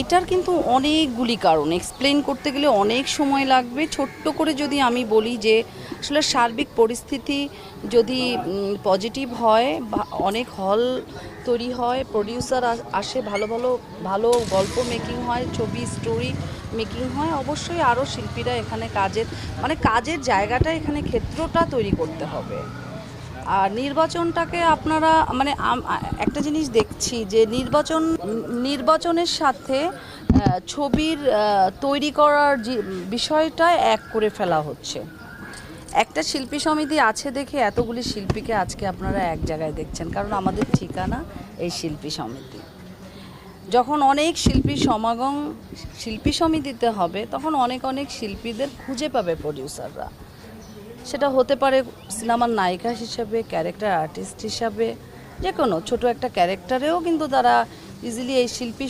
এটার কিন্তু অনেকগুলি কারণ, এক্সপ্লেন করতে গেলে অনেক সময় লাগবে। ছোট্ট করে যদি আমি বলি যে আসলে সার্বিক পরিস্থিতি যদি পজিটিভ হয়, অনেক হল তৈরি হয়, প্রডিউসার আসে, ভালো ভালো ভালো গল্প মেকিং হয়, ছবি স্টোরি মেকিং হয়, অবশ্যই আরও শিল্পীরা এখানে কাজের জায়গাটা, এখানে ক্ষেত্রটা তৈরি করতে হবে। আর নির্বাচনটাকে আপনারা একটা জিনিস দেখছি যে নির্বাচনের সাথে ছবির তৈরি করার যে বিষয়টা এক করে ফেলা হচ্ছে। একটা শিল্পী সমিতি আছে দেখে এতগুলি শিল্পীকে আজকে আপনারা এক জায়গায় দেখছেন, কারণ আমাদের ঠিকানা এই শিল্পী সমিতি। যখন অনেক শিল্পী সমাগম শিল্পী সমিতিতে হবে, তখন অনেক অনেক শিল্পীদের খুঁজে পাবে প্রডিউসাররা। সেটা হতে পারে সিনেমার নায়িকা হিসাবে, ক্যারেক্টার আর্টিস্ট হিসাবে, যে কোনো ছোটো একটা ক্যারেক্টারেও কিন্তু তারা ইজিলি এই শিল্পী